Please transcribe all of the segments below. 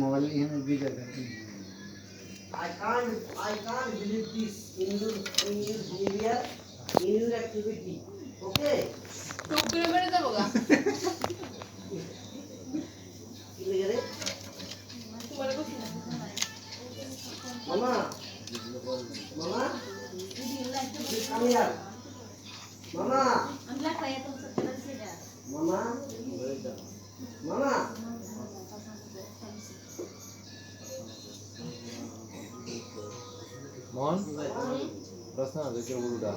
Mobile এখানে video I can't believe this in your behavior, in your activity. Okay? টুক করে মেরে দেবো গা। কি লেগে রে? Mama, Mama, come here. Mama, Mama, Mama. Mohan प्रश्न देखिए बुरुडा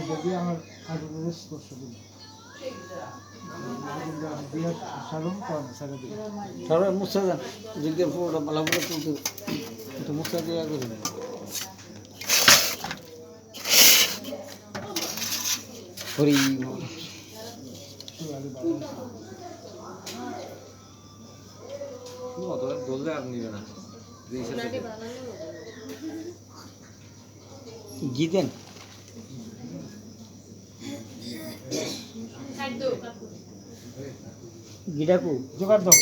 যদি আমার আগে স্পর্শ দিই বিয়ার সারুন কোন সারা দিই সারা মুছা দেন জিকে পুরো ভালো করে তুলতে একটু মুছা দিয়ে আগে দিন হরি কি মতো জলদি আর নিবে না গীতেন গিটাকু জোগাড় দাও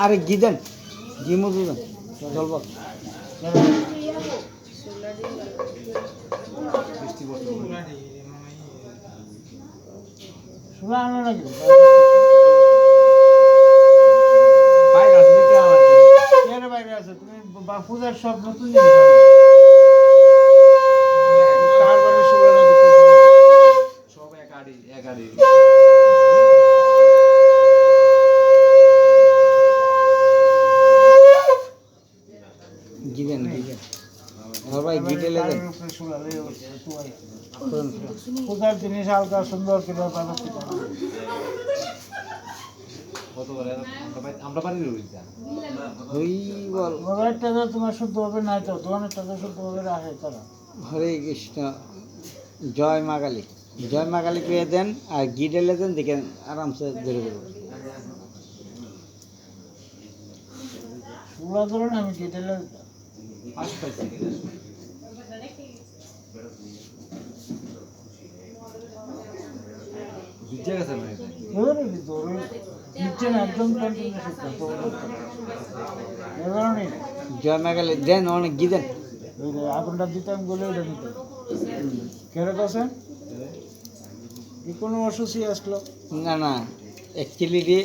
আরে গিদেন গিমু দুজন জলব শোনা আনো নাকি বাইরে আসবে কি আমার এর বাইরে আছে তুমি পূজার সব নতুন জিনিস কার বাড়ি শোনা না সব একাডি গিদেন গিদেন আর ভাই গিটেলে দেন পূজার জিনিস হালকা সুন্দর করে কতবার আমরা বাড়ি রইছি হরি বল মোবাইল টাকা তোমার শুদ্ধ হবে না তো দোকানের টাকা শুদ্ধ হবে রাখে তারা হরে কৃষ্ণ জয় মা কালী জয় মা কালী পেয়ে দেন আর গিটেলে দেন দেখেন আরামসে ধরে দেবো পুরা ধরুন আমি ডিটেলে পাইছি বুঝে গেছে না ধরে ধরে নিচে না একদম কন্টিনিউ সিস্টেম এবার নেই জয় মা কালী দেন অনেক গিদেন আগুনটা দিতাম বলে ওটা দিতাম কেরক আছে কি কোনো অসুস্থ আসলো না না অ্যাকচুয়ালি রে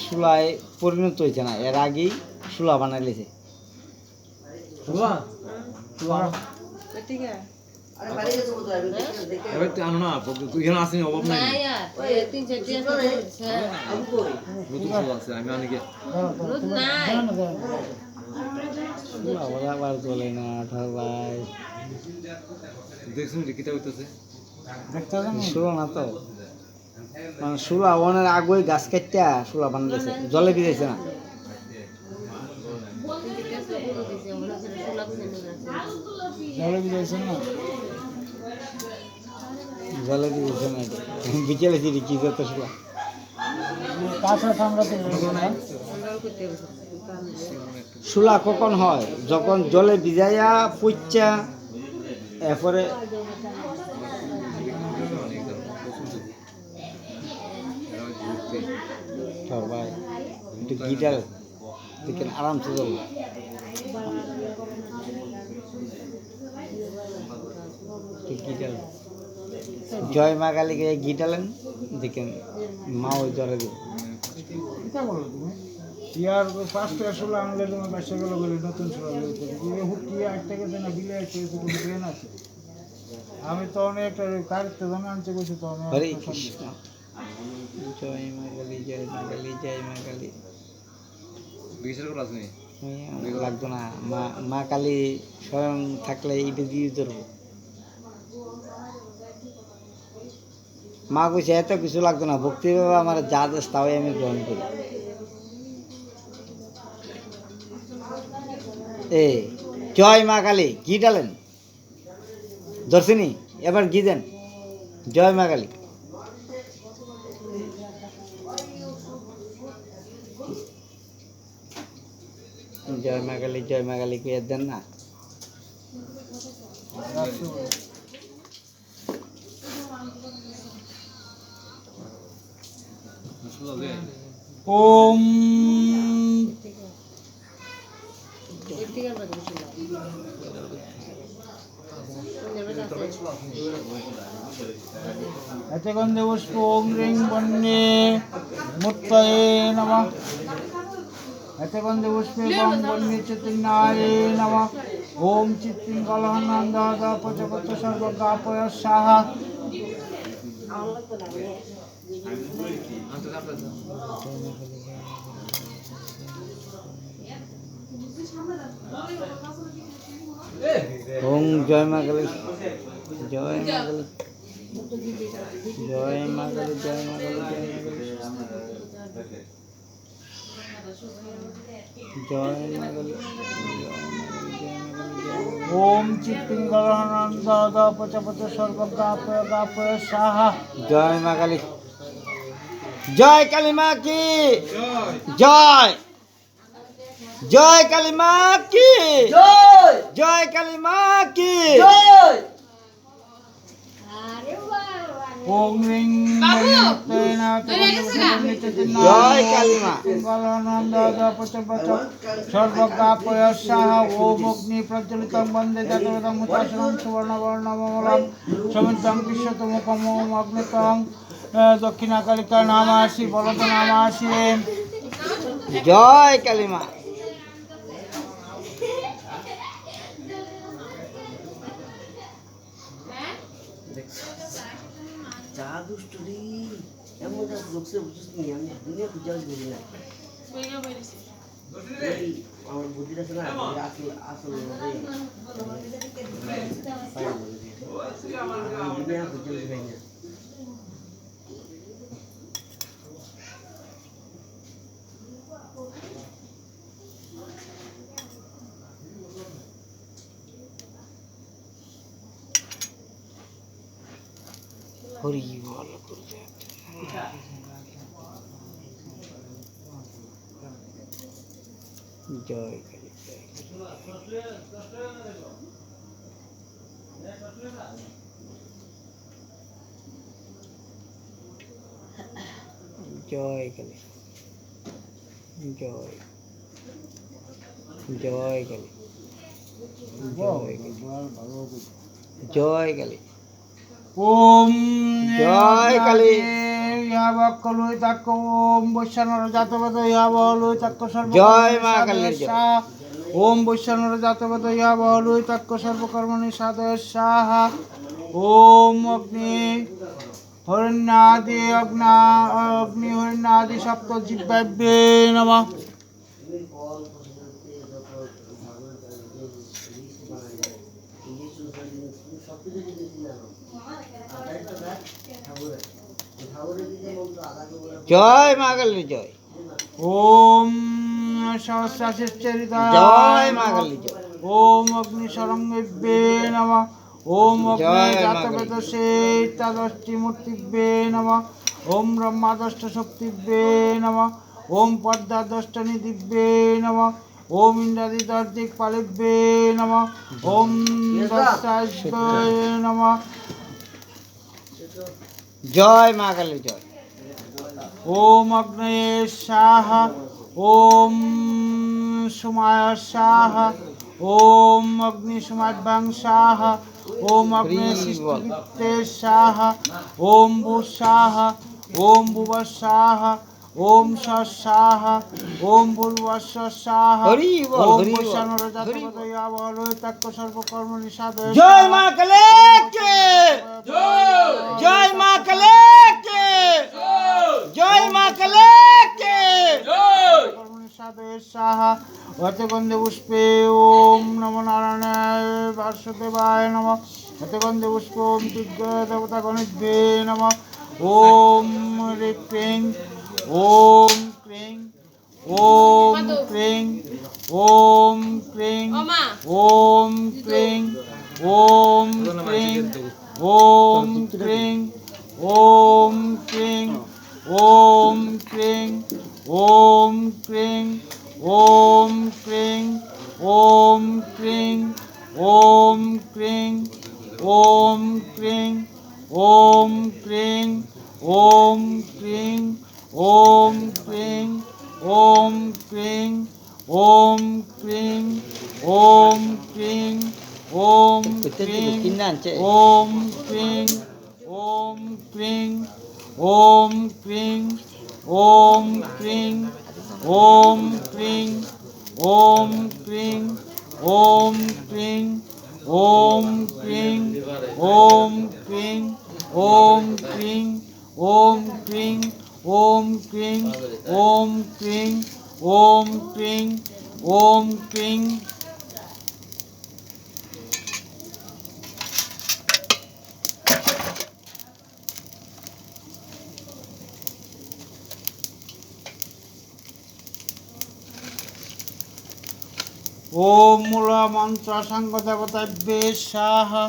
সুলায় পরিণত হয়েছে না এর আগেই সুলা বানাই লেছে শুভা अरे बारी के तो बोलता है देखे এবার তুই আনো না তুই এখানে আসিনি অভাব নাই अब कोई নতুন শুভা আছে আমি অনেকে সুলা আবার চলে না ঠার ভাই দেখছেন যে কিটা হইতেছে দেখতে জানি সুলা না তো মানে সুলা ওনার আগে গাছ কাটটা সুলা বানাইছে জলে ভিজাইছে না জলে বিজাইছে না জলে ভিজাইছে না বিকেলে দিদি কি যত সুলা কাঁচা ঠান্ডাতে সুলা কখন হয় যখন জলে ভিজাইয়া পুচ্চা এরপরে ভাই একটু গিটার দেখেন আরামসে চলবে গিটার জয় মা কালীকে গিটালেন দেখেন মা ওই জ্বরে দেবে ইয়ার 5 টাকা ষোলো আনলে তোমার 500 গেল বলে নতুন ষোলো হুটকি 8 টাকা দেনা বিলে 8 টাকা কোনো ট্রেন আছে আমি তো অনেক কারতে জানা আনতে গেছি তো আমি হরে কৃষ্ণ জয় মা কালী জয় মা কালী জয় মা কালী বিশের করে আসেনি লাগতো না মা মা কালী স্বয়ং থাকলে এটা দিয়ে ধরবো মা কইছে এত কিছু লাগতো না, ভক্তিভাবে আমার যা দেশ তাই আমি গ্রহণ করি। এ জয় মা কালী, ঘি ডালেন দর্শিনী, এবার ঘি দেন। জয় মা কালী। জয় মা কালী, জয় মা কালী কে দেন না। ওম এতে গন্ধে পুষ্প ওম রিং বন্যে মুত্তয়ে নমঃ। এতে গন্ধে পুষ্পে ওম বন্যে চৈতন্যায় নমঃ। ওম চিত্তিঙ্গলহনন্দাদ পচপচ সর্বজ্ঞাপয় সাহা। ওম জয় মা কালী, জয় মা কালী, জয় মা কালী, জয় মা কালী, জয় মা কালী, জয় মা কালী, ওম চিত্তিঙ্গলহনন্দাদ পচপচ সর্বজ্ঞাপয় সাহা। জয় মা কালী। জয় কালী মা কি জয়, জয় কালী মা কি জয় জয় কালী মা কি জয় ওম রিং বন্যে মুত্তয়ে জয় কালী মা। চিত্তিঙ্গলহনন্দাদ পচপচ সর্বজ্ঞাপয় সাহা। ওম অগ্নি প্রজ্বলিতং বন্দে জাতবেদং মুতাসনং সুবর্ণবর্ণমলং সমিদ্ধং বিশ্বতমুখম। ওম অগ্নিতং দক্ষিণাকালিকা নামাসি বলদ নামাসি। জয় কালী মা। যা দুষ্ট রে এমন যা লোকসে বুঝছিস নি আমি দুনিয়া খুঁজে বুঝি না এই আমার বুদ্ধিটা শোনা আসল আসল দুনিয়া খুঁজে বুঝি না হরি বল। জয় কালী, জয় কালী, জয় জয় কালী, জয় কালী, জয় কালী। ওম জয় কালী। ইয়াবকলুই তাক্ক ওম বৈশ্বনর জাতবেদ ইয়াবলুই তাক্ক সর্ব। জয় মা কালী, জয়। ওম বৈশ্বনর জাতবেদ ইয়াবলুই তাক্ক সর্বকর্মণি সাধয় সাহা। ওম অগ্নি হরিণাদি অগ্নি হরিণাদি সপ্ত জিহ্বাভ্যে নমঃ। জয় মা কালী, জয়। ওম সহস্রাশিশ্চরিতা জয় মা কালী, জয়। ওম অগ্নি সরঙ্গিভ্যে নমঃ। ওম অগ্নি জয় মা জাতবেদসে ইত্যাদষ্টি মূর্তিভ্যে নমঃ। ওম ব্রহ্মাদষ্ট শক্তিভ্যে নমঃ। ওম পদ্মাদষ্ট নিধিভ্যে নমঃ। ওম ইন্দ্রাদি দর্দিক পালিভ্যে নমঃ। ওম দশাভ্যে নমঃ। জয় মা কালী, জয়। ওম অগ্নয়ে সাহা। ওম সুমায় সাহা। ওম অগ্নি সুমাভ্যাং সাহা। ওম অগ্নি সৃষ্টিবিত্তে সাহা। ওম ভূ সাহা। ওম ভুব সাহা। ওম সাহা। ওম ভূর্ভস্ব সাহা। হরি বল, ওম হরি বল, বৈষ্ণর হরি বল। জাতপদয়া বলোয় তাক্ক সর্বকর্মণি সাধয়। জয় মা কালী কি জয় মা কালী কি জয় মা কালী কি কর্মণি সাধয় সাহা। অতগন্ধে পুষ্পে ওম নমো নারায়ণায় বাসুদেবায় নমঃ। অতগন্ধে পুষ্প ওম দিগ্গ দেবতা গণিভ্যে নমঃ। ওম রে ক্রিং ওম ক্রিং ওম ক্রিং ওম ক্রিং ওমা ওম ক্রিং ওম ক্রিং ওম ক্রিং ওম ক্রিং ওম ক্রিং ওম ক্রিং ওম ক্রিং ওম ক্রিং ওম ক্রিং ওম ক্রিং ওম ক্রিং ওম ক্রিং ওম ক্রিং ওম ক্রিং ওম ক্রিং ওম ক্রিং ওম ক্রিং কিনে আনছে ওম ক্রিং ওম ক্রিং ওম ক্রিং ওম ক্রিং ওম ক্রিং ওম ক্রিং ওম ক্রিং ওম ক্রিং ওম ক্রিং ওম ক্রিং ওম ক্রিং ওম ক্রিং ওম ক্রিং ওম ক্রিং ওম ক্রিং ওম মূল মন্ত্র সাঙ্গ দেবতাভ্যে স্বাহা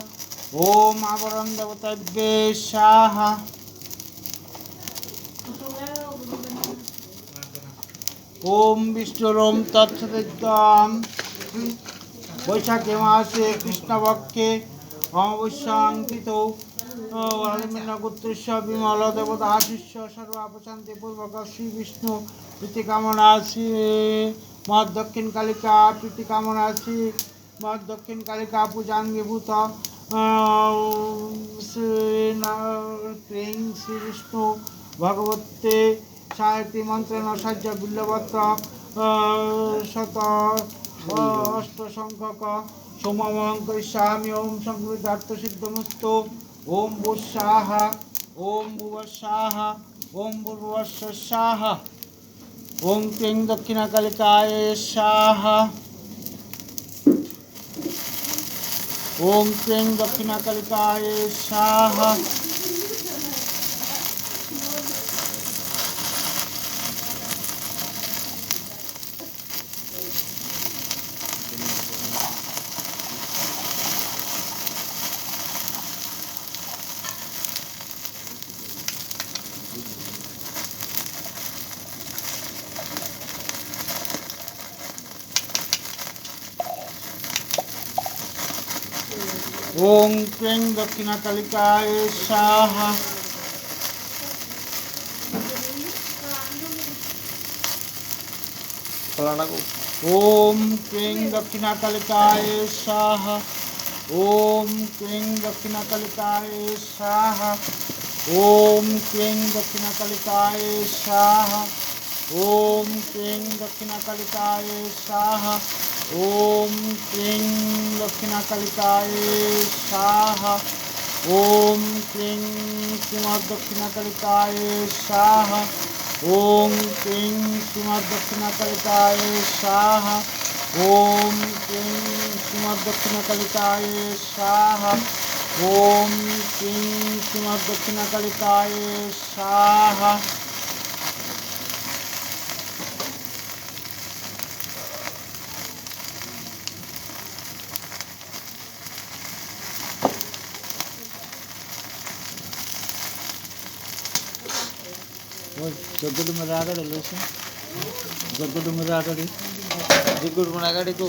ওম আবরণ দেবতাভ্যে স্বাহা ওম বিষ্ণুরোম তৎসদিদ্যম বৈশাখে মাসে কৃষ্ণপক্ষে অমাবস্যাঙ্কিত গোত্রস্য বিমল দেবতা আশিষ্য সর্বাপশান্তি পূর্বক শ্রী বিষ্ণু প্রীতি কামনা শ্রী মদ দক্ষিণ কালিকা প্রীতি কামনা শ্রী মদ দক্ষিণ কালিকা পূজাঙ্গীভূত ক্রিং শ্রী বিষ্ণু ভগবতে সাহিত্য মন্ত্রেণ সাহায্য বিল্লপত্র শত অষ্ট সংখ্যক সোমমং করিষ্যামি ওম সংকৃতার্থ সিদ্ধমস্তু ওম ভূস্বাহা ওম ভুবস্বাহা ওম ভূর্ভুবস্স স্বাহা ওম ক্রিং দক্ষিণাকালিকায় স্বাহা ওম ক্রিং দক্ষিণাকালিকায় স্বাহা ওম ক্রিং দক্ষিণাকালিকায় স্বাহা ওম ক্রিং দক্ষিণাকালিকায় স্বাহা ওম ক্রিং দক্ষিণাকালিকায় স্বাহা ওম ক্রিং দক্ষিণাকালিকায় স্বাহা ওম ক্রিং দক্ষিণাকালিকায় স্বাহা ওম ক্রিং দক্ষিণাকালিকায় স্বাহা ওম ক্রিং শ্রীমদ্ দক্ষিণাকালিকায় স্বাহা ওম ক্রিং শ্রীমদ্ দক্ষিণাকালিকায় স্বাহা ওম ক্রিং শ্রীমদ্ দক্ষিণাকালিকায় স্বাহা ওম ক্রিং শ্রীমদ্ দক্ষিণাকালিকায় স্বাহা চোদ্দ ডুমের আগাড়ি লইছে 14 ডুমের আগাড়ি 2 ডুমের আগাড়ি কো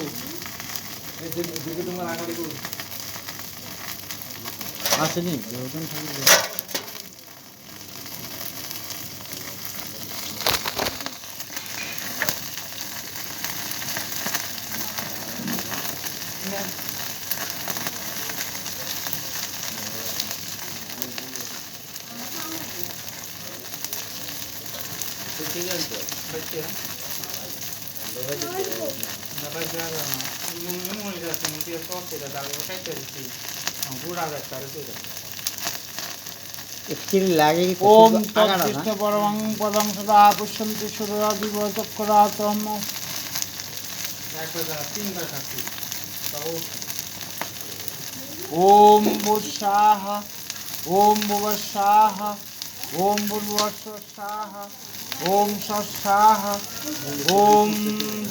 আসেনি ওখানে থাকবে ঠিক আছে বাচ্চা ওম তৎকৃষ্ণ পরমং পদং সদা পুষ্যন্তি সূর্য দিবচক্ষরাতম ওম বুঃ স্বাহা ওম ভুবঃ স্বাহা ওম ভূর্ভুবস্সু স্বাহা ওম স্বাহা ওম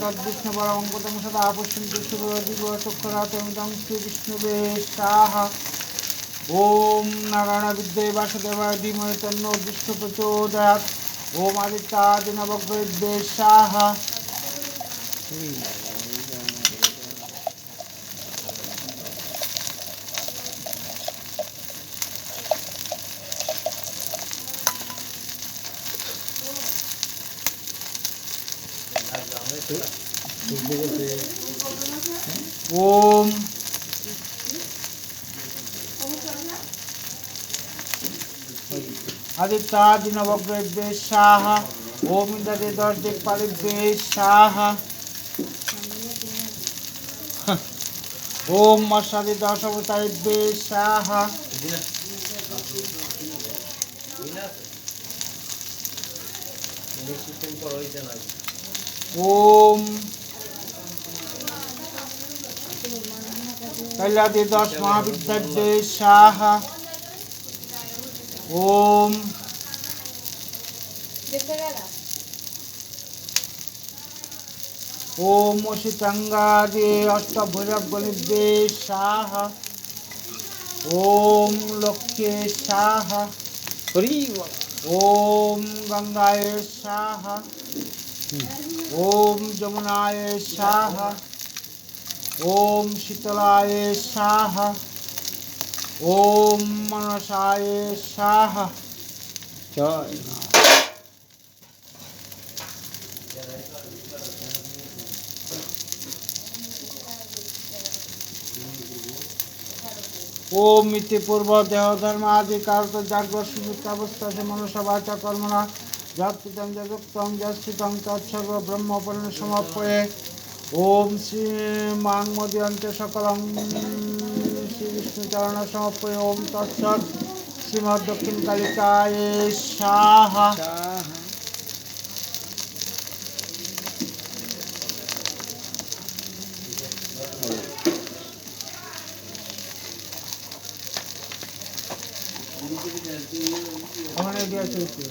তদ্বিষ্ণু পরমঙ্গতং সদা পশ্যন্তু সুরদিবচক্ষরাতমিদং শ্রীবিষ্ণুবে স্বাহা ওম নারায়ণ বিদ্যে বাসুদেবায় ধীমহি তন্নো বিষ্ণু প্রচোদয়াৎ ওম আদিত্যাদি নবগ্রহে স্বাহা ওম আদিত্যাদি নবগ্রহে স্বাহা ওম ইন্দ্রাদি দশ দিকপালিভ্যে স্বাহা ওম মৎস্যাদি দশ অবতারিভ্যে স্বাহা ওম কৈলাদি দশ মহাবিদ্যাভ্যে স্বাহা ওম ওম অসিতাঙ্গাদি অষ্টভৈরবগণিভ্যে স্বাহা ওম লক্ষ্যে স্বাহা হরি ওম গঙ্গায় স্বাহা ওম যমুনায় স্বাহা ওম শীতলায় স্বাহা ওম মনসায় স্বাহা জয় ওম ইতি পূর্ব দেহ ধর্ম আদি কারত জাগ্রত সুযুক্ত অবস্থা সে মনুষ্য বাচা কর্মণা যৎপিতং যযুক্তং যৎস্থিতং তৎসর্ব ব্রহ্মপূর্ণ সমাপয়ে ওম শ্রী মাং মদিয়ন্তে সকলং শ্রী বিষ্ণুচরণ সমাপয়ে ওম তৎসৎ শ্রীমদ্ দক্ষিণ কালিকায় স্বাহা ওখানে দিয়ে চলছে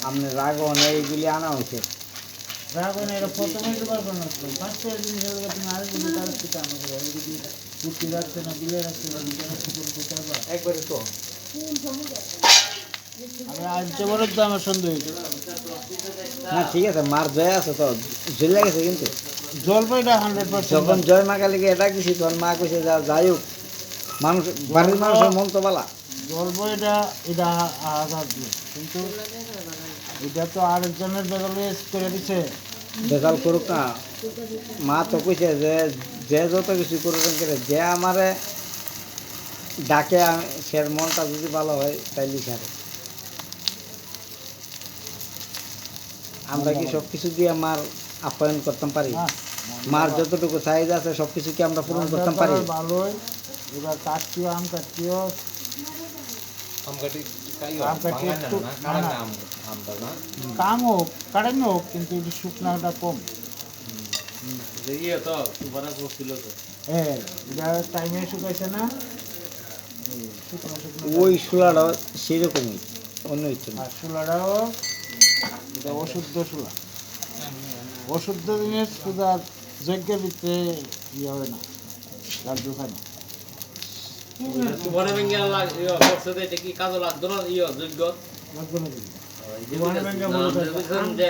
আপনি রাগন এইগুলি আনা হয়েছে রাখুন এটা প্রথমে দুবার বানানো ফার্স্ট ইয়ার জিনিস হলে তুমি আরেক দিন তার থেকে আনো করে যদি বুদ্ধি রাখছে না দিলে রাখছে না দিলে রাখছে করতে পারবা একবারে তো আমি আজকে বড় তো আমার সন্দেহ হয়েছে না ঠিক আছে মার জয় আছে তো ঝুলে গেছে কিন্তু জলপাইটা 100% যখন জয় মা কালীকে এটা কিছু তখন মা কইছে যাই হোক মানুষ বাড়ির মানুষের মন তো বালা জলপাইটা এটা আঘাত দিয়ে কিন্তু এটা তো আরেকজনের বেদলে করে দিছে বেজাল করুক না মা তো কইছে যে যে যত কিছু করুক করে যে আমারে ডাকে সে মনটা যদি ভালো হয় তাইলে ছাড়ে আমরা কি সব কিছু দিয়ে মার আপ্যায়ন করতাম পারি না মার যতটুকু চাহিদা আছে সব কিছু কি আমরা পূরণ করতাম পারি ভালোই এবার কাটতিও আম কাটতিও কাম হোক কাটানো হোক কিন্তু একটু শুকনাটা কম হ্যাঁ এটা টাইমে শুকাইছে না শুকনো শুকনো ওই শোলাটা সেরকমই অন্য কিছু না আর শুলাটাও এটা অশুদ্ধ শুলা অশুদ্ধ জিনিস শুধু আর যজ্ঞের ভিতরে ইয়ে হবে না লাড্ডু খায় না লাগবে না কিন্তু। জীবনে ভেঙে বলে ফেলবে।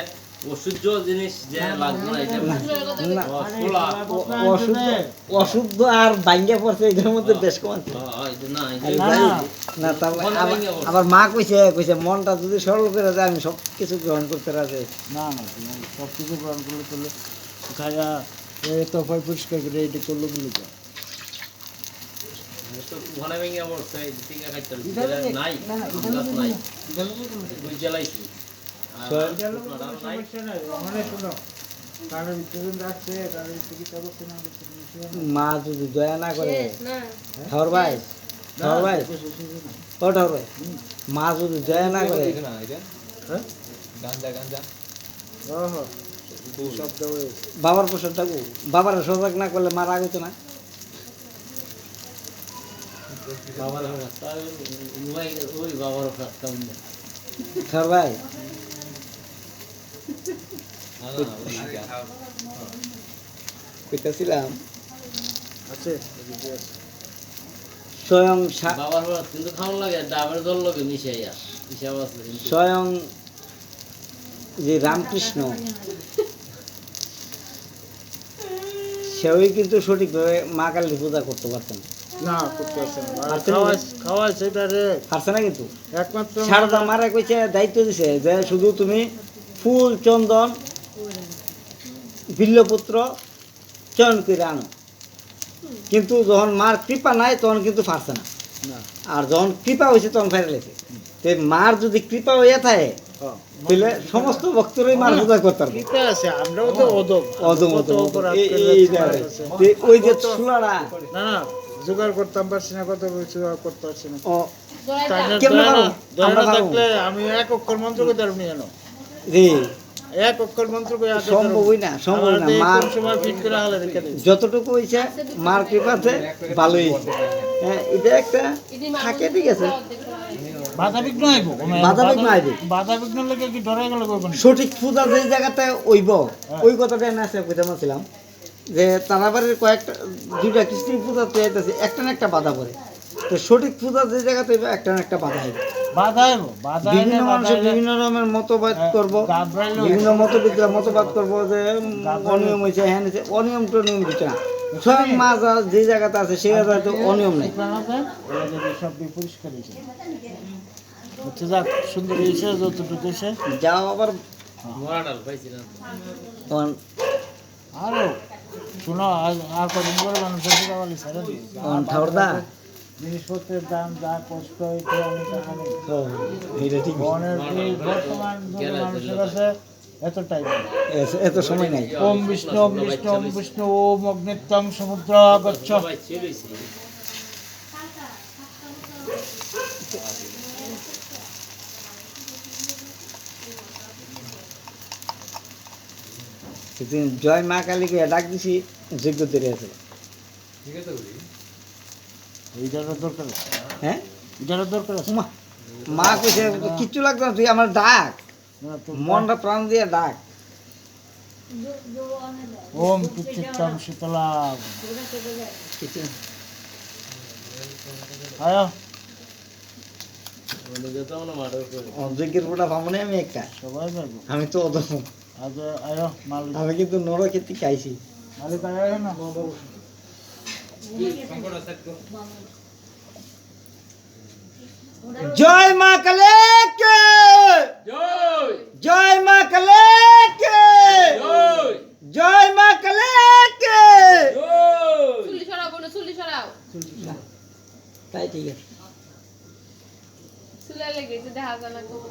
অসহ্য জিনিস যে লাগবে না এটা না আরে, খোলা। খোলা অশুদ্ধ আনছে। অশুদ্ধ আর ভাঙ্গে পড়ছে এটার মধ্যে বেশ কম আছে। এটা না না, না। না তারপরে মন আবার- ভেঙে পড়ছে। আবার মা কইছে কইছে মনটা যদি সরল করে দেয় আমি সব কিছু গ্রহণ করতে রাজি না না তুমি সব কিছু গ্রহণ করলে করলে খায়া তো ভয় পরিষ্কার করে এটি করলো বলে তো ঘনে ভেঙে পড়ছে টিকা খাইতে এটা লোকে- নাই না, না, এটা গাছ লোকে নাই না, এটা লোকে কোনো সমস্যা দুই জ্বালাইছি আর So- এটা লোকে কোনো শুকনোটাও নাই। সমস্যা নাই। ওখানে শোনো, কারোর ভিতরে রাখছে, কারোর ভিতরে কি করছে না করছে কোনো বিষয় না। মা যদি দয়া না করে না ঠাকুর ভাই ঠাকুর ভাই না, শেষ হয়েছে না। ও ঠাকুর ভাই মা যদি দয়া না করে হ্যাঁ? ওহো, শব্দ হয়েছে। বাবার প্রসাদ থাকবো বাবার সজাগ না করলে মা রাগ হতো না বাবার রাস্তা ওই বাবার রাস্তা উন্নত স্যার ভাই কইতাছিলাম আছে স্বয়ং বাবার ভাত কিন্তু খাওয়ান লাগে ডাবের জল লাগে মিশাইয়া হিসাব আছে কিন্তু স্বয়ং যে রামকৃষ্ণ সেও কিন্তু সঠিকভাবে মা কালীর পূজা করতে পারতেন না করতে পারছে না আর পারছে না? খাওয়াই সেটা রে পারছে না কিন্তু একমাত্র সারদা মারা কইছে দায়িত্ব দিছে যে শুধু তুমি ফুল চন্দন বিল্লপত্র চয়ন করে আনো, কিন্তু যখন মার কৃপা নাই তখন কিন্তু পারছে না, না আর যখন কৃপা হয়েছে তখন ফেরে লেছে। তো মার যদি কৃপা হইয়া থাকে হ্যাঁ। তাহলে সমস্ত ভক্তরাই মার পূজা করতে পারবে। কৃপা আছে, আমরাও তো অদম অদম কত অদম অপরাধ এই- করে এই যাচ্ছি দেখো। মার কাছে। তো ওই যে চুলারা না না জোগাড় করতাম পারছি না, কত কিছু করতে পারছি না। ও তাই না, কেমনে দয়া পারো? না- দয়া আমরা না পারবো। থাকলে আমি এক অক্ষর মন্ত্র করতে পারবো না জানো। রে এক অক্ষর মন্ত্র করে আগে সম্ভবই না, সম্ভব না। মার সময় ফিট করে হলে রেখে দিই। যতটুকু হয়েছে মার কৃপাতে ভালোই হয়েছে। হ্যাঁ এটা একটা থাকে, ঠিক আছে, বাধা বিঘ্ন আইব, বাধা বিঘ্ন আইব। বাধা বিঘ্ন লেগে কি ডরে গেল করবো না। সঠিক পূজা যে জায়গাতে ওইব ওই কথাটা না আছে কইতে মাছিলাম যে তারাবাড়ির কয়েকটা দুইটা কৃষ্টি পূজা তৈরি আছে, একটা না একটা বাধা পড়ে। তো সঠিক পূজা যে জায়গাতে হইবে একটা না একটা বাধা হইবে। বাধা আইব, বাধা বিভিন্ন মানুষের বিভিন্ন রকমের মতবাদ করব, বিভিন্ন মতবাদ করব যে অনিয়ম হয়েছে, হ্যাঁ হয়েছে, অনিয়ম তো নিয়ম দিচ্ছে না। স্বয়ং মা যে জায়গাতে আছে সেই জায়গাতে অনিয়ম নেই। সব পরিষ্কার হয়েছে, হচ্ছে যাক সুন্দর হয়েছে যতটুকু হয়েছে। যাও আবার মরা ডাল পাইছিলাম তখন আরো শোনো আর কদিন করে মানুষের দিবালি ছেড়ে দিই। ঠাকুরদা জিনিসপত্রের দাম যা কষ্ট হয়েছে অনেক টাকা নেই। এটা ঠিক বনের এই বর্তমান যুগে মানুষের কাছে এতটাই নেই। এত সময় নাই। ওম বিষ্ণু ওম বিষ্ণু ওম বিষ্ণু ওম অগ্নিত্যং সমুদ্র গচ্ছ। সবাই ছেড়েছি সেদিন জয় মা কালীকে ডাক দিছি, যোগ্য তৈরি আছে। ঠিক আছে বলি এইটারও দরকার আছে, হ্যাঁ এটারও দরকার আছে। মা মা কইছে কিচ্ছু লাগতো না, তুই আমার ডাক, না তো মনটা প্রাণ দিয়ে ডাক। ওম পিতৃত্বং শীতলা আয়া বলে যেত না মাঠের উপরে অযোগ্যের ফোটা ভাবনে আমি একটা, সবাই পারবো। আমি তো অদম, আজ আয়া মালিক আমি কিন্তু নরকেতি খাইছি। মালিক আয়া না জয় মা কালীকে, জয় জয় মা কালীকে, জয় জয় মা কালীকে। জয় চুলি সরাও বোন, চুলি সরাও। তাই ঠিক আছে। চুলে লেগেছে দেখা যায় না কোনো।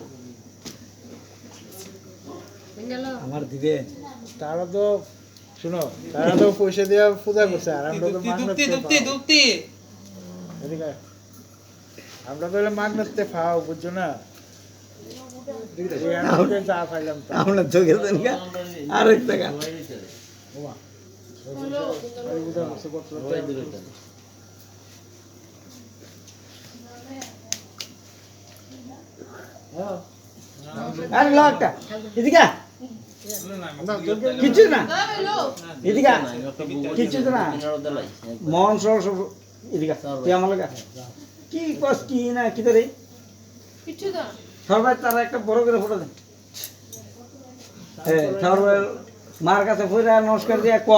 গেল আমার দিবে তারা তো শুনো, তারা তো পয়সা দিয়ে পূজা করছে আর আমরা তো মাগনাতে এদিকে আয়। আমরা তো হলে মাগনাতে খাও, বুঝছো না? এই আমাকে যা পাইলাম তা। আমরা চোখে দেন আরেক টাকা। সবাই নিতে হবে। ওমা, এই পূজা করছে কত সবাই দিতে হবে। আরে লো একটা এদিকে আয়। কিছু না এদিকে আয়। না, একটা বুবু কিচ্ছু তো না। দিনারও দেলাই। মন সব এদিকে আয়। তুই আমার লাগে কি কস কি না কি তোরে কিচ্ছু তো না। সবাই তারা একটা বড় করে ফটো দেন। হ্যাঁ সবাই মার কাছে ফিরে নমস্কার দিয়ে ক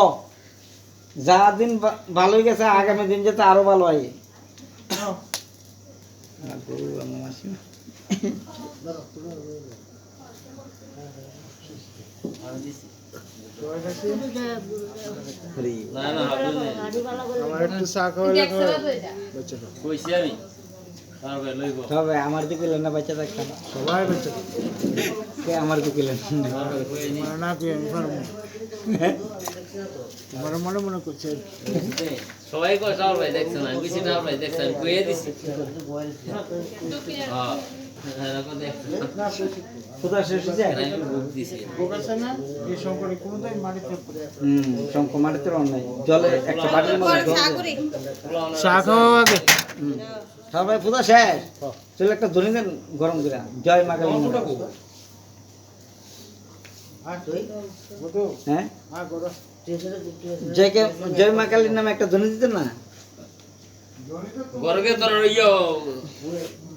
যা দিন ভালো হয়ে গেছে আগামী দিন যাতে আরো ভালো হয়। আমার মাসি আমি দিছি। সবাই কাছে হরি না না হবে না আমার একটু চা খাওয়া দেখছো না তো এটা? বেঁচে দাও। কইছি আমি তারপরে লইব তবে আমার দিকে না বাচ্চা থাকতাম সবাই বেঁচে দাও। কে আমার দিকে তারপরে কই নি তোমার না পেয়ে আমি পারবো না। তোমার মনে মনে করছে সবাই কই সাল ভাই দেখছ না কইছি না ভাই দেখছ আমি কইয়ে দিছি হ্যাঁ এরকম দেখছ কোথায় শেষ হয়েছে? আমি বুক দিছি বোকাছে না এই সংকটে কোনোটাই মাটিতে পড়ে আছে। শঙ্খ মাটিতে রন নাই জলে একটা বাটির মধ্যে জল দে। চা খাওয়া আগে সবাই পূজা শেষ চলে একটা ধ্বনি দেন গরম করে জয় মা কালী আর তুই বধু হ্যাঁ আর করো তুই সাথে যুক্ত হয়েছিস জয় মা কালীর নামে একটা ধ্বনি দিতেন না ঘরকে তোর ইয়ে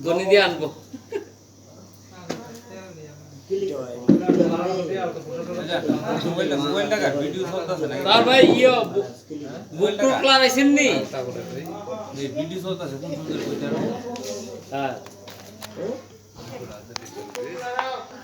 গনি দিয়ে আনবো তার ভাই ইয়ে বুক টুক লাগাইছেন নি ভিডিও চলতেছে কোন সুন্দর হ্যাঁ